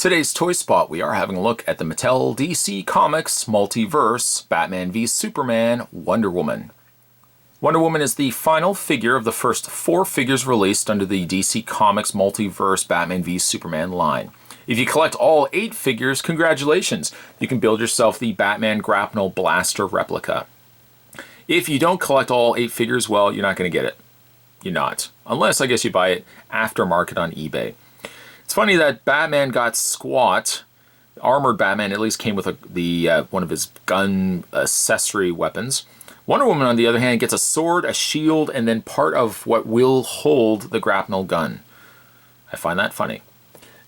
Today's Toy Spot, we are having a look at the Mattel DC Comics Multiverse Batman v Superman Wonder Woman. Wonder Woman is the final figure of the first 4 figures released under the DC Comics Multiverse Batman v Superman line. If you collect all 8 figures, congratulations! You can build yourself the Batman Grapnel Blaster replica. If you don't collect all 8 figures, well, you're not going to get it. You're not. Unless, I guess, you buy it aftermarket on eBay. It's funny that Batman got squat. Armored Batman at least came with one of his gun accessory weapons. Wonder Woman, on the other hand, gets a sword, a shield, and then part of what will hold the grapnel gun. I find that funny.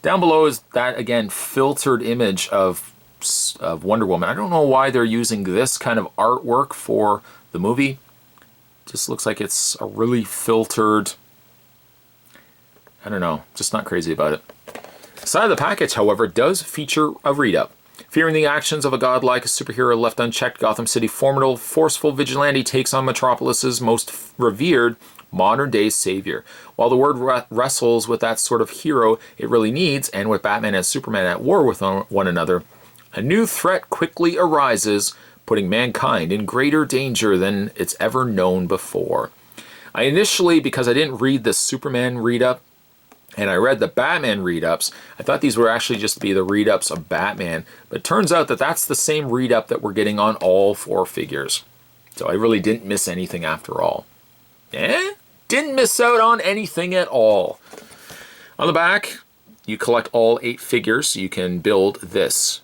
Down below is that, again, filtered image of Wonder Woman. I don't know why they're using this kind of artwork for the movie. Just looks like it's a really filtered... I don't know, just not crazy about it. The side of the package, however, does feature a read-up. Fearing the actions of a godlike superhero left unchecked, Gotham City formidable, forceful vigilante takes on Metropolis's most revered modern-day savior. While the world wrestles with that sort of hero it really needs, and with Batman and Superman at war with one another, a new threat quickly arises, putting mankind in greater danger than it's ever known before. I initially, because I didn't read the Superman read-up, and I read the Batman read-ups, I thought these were actually just to be the read-ups of Batman, but it turns out that that's the same read-up that we're getting on all 4 figures. So I really didn't miss anything after all. Didn't miss out on anything at all. On the back, you collect all 8 figures, so you can build this.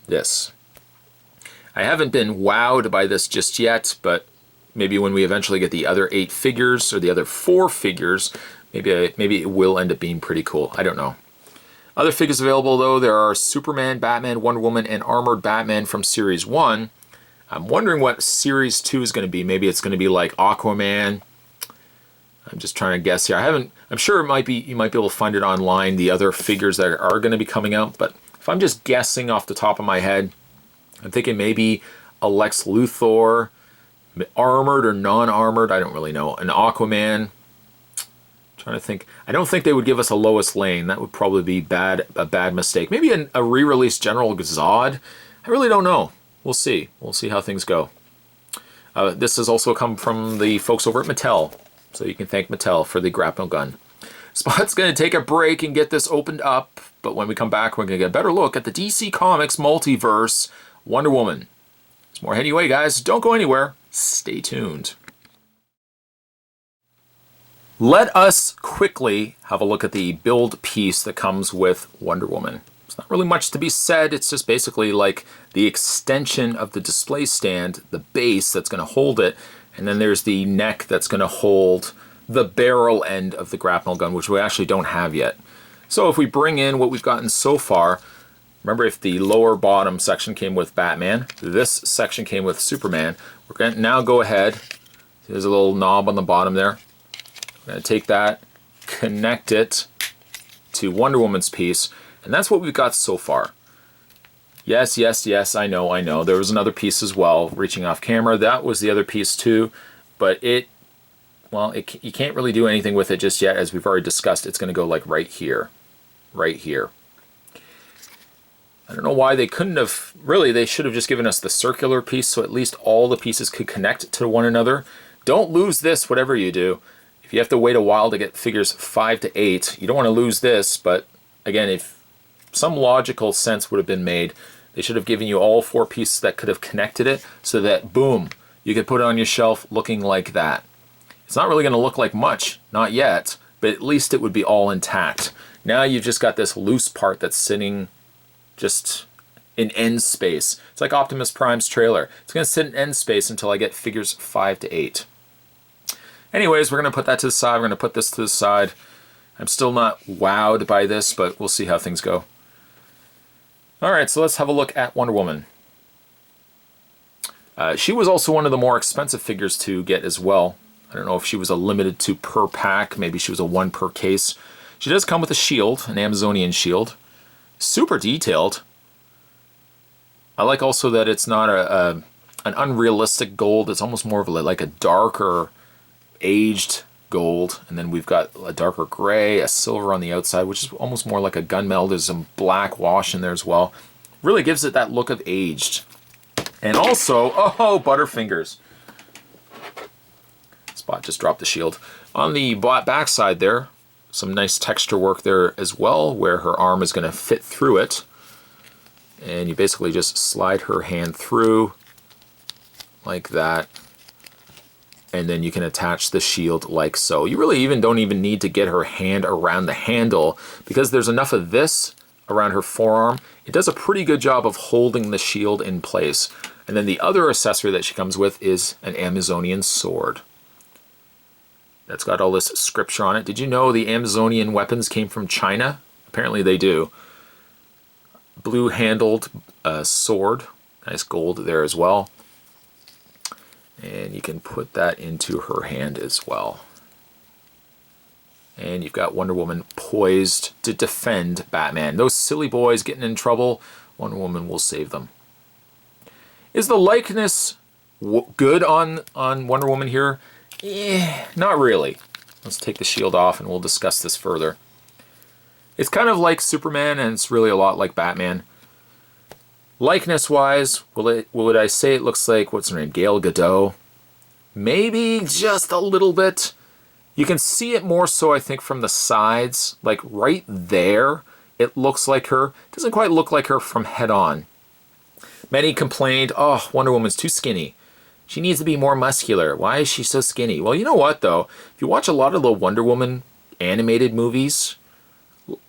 I haven't been wowed by this just yet, but maybe when we eventually get the other 8 figures, or the other 4 figures, maybe it will end up being pretty cool. I don't know. Other figures available, though, there are Superman, Batman, Wonder Woman, and Armored Batman from Series 1. I'm wondering what Series 2 is going to be. Maybe it's going to be like Aquaman. I'm just trying to guess here. I'm sure it might be, you might be able to find it online, the other figures that are going to be coming out. But if I'm just guessing off the top of my head, I'm thinking maybe a Lex Luthor, armored or non-armored, I don't really know. An Aquaman. Trying to think. I don't think they would give us a Lois Lane. That would probably be a bad mistake. Maybe a re-released General Zod. I really don't know. We'll see. We'll see how things go. This has also come from the folks over at Mattel. So you can thank Mattel for the grapnel gun. Spot's going to take a break and get this opened up. But when we come back, we're going to get a better look at the DC Comics Multiverse Wonder Woman. There's more heading away, guys. Don't go anywhere. Stay tuned. Let us quickly have a look at the build piece that comes with Wonder Woman. There's not really much to be said. It's just basically like the extension of the display stand, the base that's going to hold it, and then there's the neck that's going to hold the barrel end of the grapnel gun, which we actually don't have yet. So if we bring in what we've gotten so far, remember if the lower bottom section came with Batman, this section came with Superman, we're going to now go ahead, there's a little knob on the bottom there. I'm going to take that, connect it to Wonder Woman's piece, and that's what we've got so far. Yes, I know. There was another piece as well, reaching off camera. That was the other piece too, but you can't really do anything with it just yet. As we've already discussed, it's going to go like right here. I don't know why they couldn't have, really, they should have just given us the circular piece so at least all the pieces could connect to one another. Don't lose this, whatever you do. If you have to wait a while to get figures 5 to 8, you don't want to lose this, but again, if some logical sense would have been made, they should have given you all 4 pieces that could have connected it so that, boom, you could put it on your shelf looking like that. It's not really going to look like much, not yet, but at least it would be all intact. Now you've just got this loose part that's sitting just in end space. It's like Optimus Prime's trailer. It's going to sit in end space until I get figures 5 to 8. Anyways, we're going to put that to the side. We're going to put this to the side. I'm still not wowed by this, but we'll see how things go. Alright, so let's have a look at Wonder Woman. She was also one of the more expensive figures to get as well. I don't know if she was a limited to per pack. Maybe she was a 1 per case. She does come with a shield, an Amazonian shield. Super detailed. I like also that it's not an unrealistic gold. It's almost more of like a darker, aged gold, and then we've got a darker gray, a silver on the outside, which is almost more like a gunmetal. There's some black wash in there as well. Really gives it that look of aged. And also, oh, Butterfingers. Spot just dropped the shield. On the back side there, some nice texture work there as well, where her arm is going to fit through it. And you basically just slide her hand through like that. And then you can attach the shield like so. You really don't even need to get her hand around the handle, because there's enough of this around her forearm. It does a pretty good job of holding the shield in place. And then the other accessory that she comes with is an Amazonian sword. That's got all this scripture on it. Did you know the Amazonian weapons came from China? Apparently they do. Blue-handled sword. Nice gold there as well. And you can put that into her hand as well. And you've got Wonder Woman poised to defend Batman. Those silly boys getting in trouble, Wonder Woman will save them. Is the likeness good on Wonder Woman here? Not really. Let's take the shield off and we'll discuss this further. It's kind of like Superman, and it's really a lot like Batman. Likeness-wise, would I say it looks like, what's her name, Gal Gadot? Maybe just a little bit. You can see it more so, I think, from the sides. Like right there, it looks like her. It doesn't quite look like her from head on. Many complained, oh, Wonder Woman's too skinny. She needs to be more muscular. Why is she so skinny? Well, you know what, though? If you watch a lot of the Wonder Woman animated movies,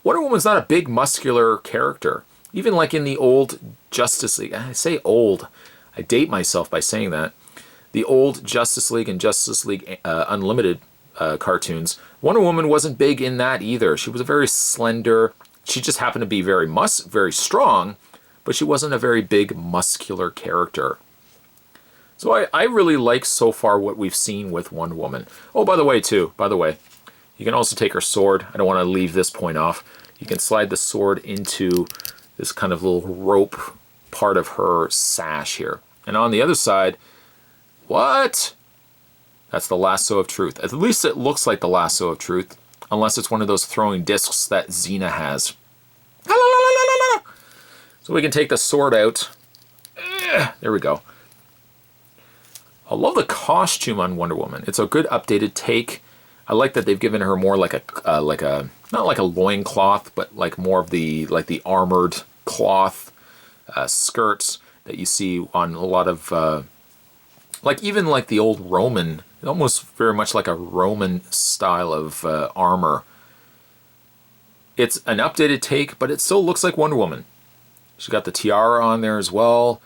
Wonder Woman's not a big muscular character. Even like in the old Justice League. I say old. I date myself by saying that. The old Justice League and Justice League Unlimited cartoons, Wonder Woman wasn't big in that either. She was a very slender. She just happened to be very strong, but she wasn't a very big muscular character. So I really like so far what we've seen with Wonder Woman. Oh, by the way, you can also take her sword. I don't want to leave this point off. You can slide the sword into this kind of little rope part of her sash here. And on the other side, what? That's the lasso of truth. At least it looks like the lasso of truth, unless it's one of those throwing discs that Xena has. So we can take the sword out. There we go. I love the costume on Wonder Woman. It's a good updated take. I like that they've given her more like a not like a loincloth, but like more of the armored cloth skirts that you see on a lot of even like the old Roman, almost very much like a Roman style of armor. It's an updated take, but it still looks like Wonder Woman. She's got the tiara on there as well.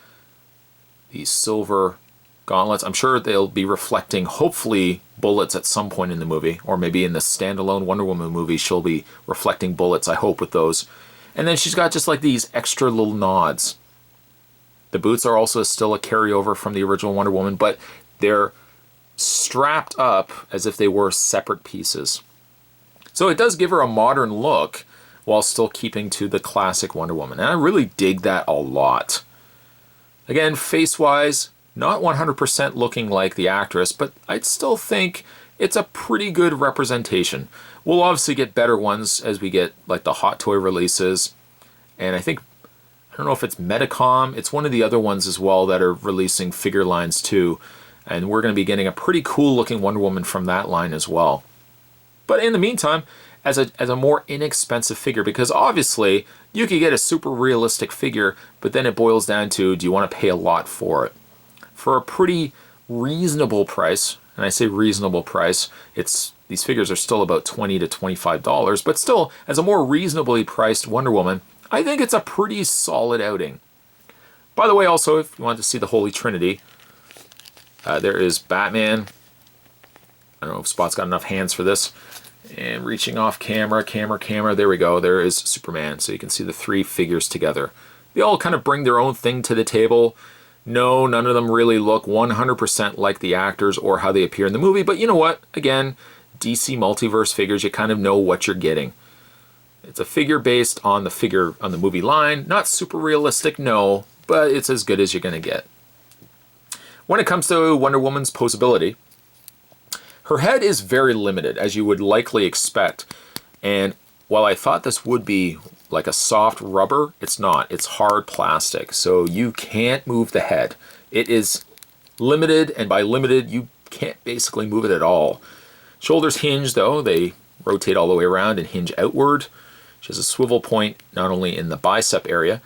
These silver gauntlets. I'm sure they'll be reflecting, hopefully, bullets at some point in the movie, or maybe in the standalone Wonder Woman movie she'll be reflecting bullets, I hope, with those. And then she's got just like these extra little nods. The boots are also still a carryover from the original Wonder Woman, but they're strapped up as if they were separate pieces. So it does give her a modern look while still keeping to the classic Wonder Woman. And I really dig that a lot. Again, face-wise, not 100% looking like the actress, but I'd still think it's a pretty good representation. We'll obviously get better ones as we get like the Hot Toy releases. And I don't know if it's Medicom, it's one of the other ones as well that are releasing figure lines too. And we're going to be getting a pretty cool looking Wonder Woman from that line as well. But in the meantime, as a more inexpensive figure, because obviously you could get a super realistic figure, but then it boils down to, do you want to pay a lot for it? For a pretty reasonable price, and I say reasonable price, these figures are still about $20 to $25, but still, as a more reasonably priced Wonder Woman, I think it's a pretty solid outing. By the way, also, if you want to see the Holy Trinity, there is Batman. I don't know if Spot's got enough hands for this. And reaching off camera, there we go. There is Superman. So you can see the three figures together. They all kind of bring their own thing to the table. No, none of them really look 100% like the actors or how they appear in the movie. But you know what? Again, DC Multiverse figures, you kind of know what you're getting. It's a figure based on the movie line. Not super realistic, no, but it's as good as you're going to get. When it comes to Wonder Woman's posability, Her head is very limited, as you would likely expect. And while I thought this would be like a soft rubber, it's not. It's hard plastic, so you can't move the head. It is limited, and by limited, you can't basically move it at all. Shoulders hinge, though. They rotate all the way around and hinge outward. She has a swivel point not only in the bicep area,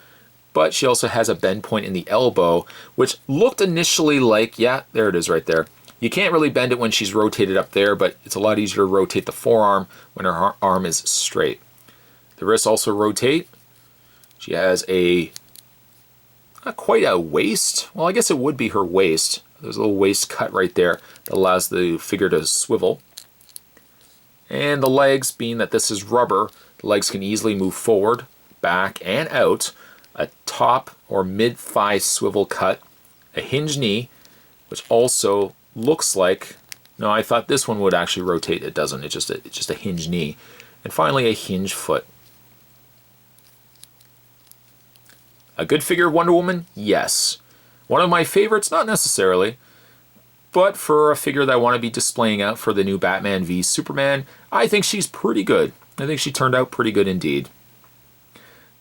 but she also has a bend point in the elbow, which looked initially like, yeah, there it is right there. You can't really bend it when she's rotated up there, but it's a lot easier to rotate the forearm when her arm is straight. The wrists also rotate. She has not quite a waist. Well, I guess it would be her waist. There's a little waist cut right there that allows the figure to swivel. And the legs, being that this is rubber, the legs can easily move forward, back, and out. A top or mid-thigh swivel cut. A hinge knee, which also looks like, no, I thought this one would actually rotate. It doesn't. It's just a hinge knee. And finally, a hinge foot. A good figure of Wonder Woman? Yes. One of my favorites? Not necessarily. But for a figure that I want to be displaying out for the new Batman v Superman, I think she's pretty good. I think she turned out pretty good indeed.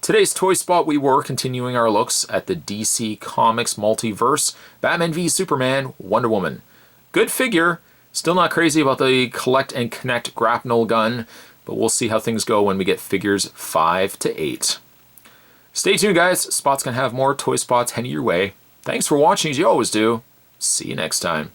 Today's Toy Spot, we were continuing our looks at the DC Comics Multiverse, Batman v Superman, Wonder Woman. Good figure. Still not crazy about the collect and connect grapnel gun, but we'll see how things go when we get figures 5 to 8. Stay tuned, guys. Spot's going to have more Toy Spots heading your way. Thanks for watching, as you always do. See you next time.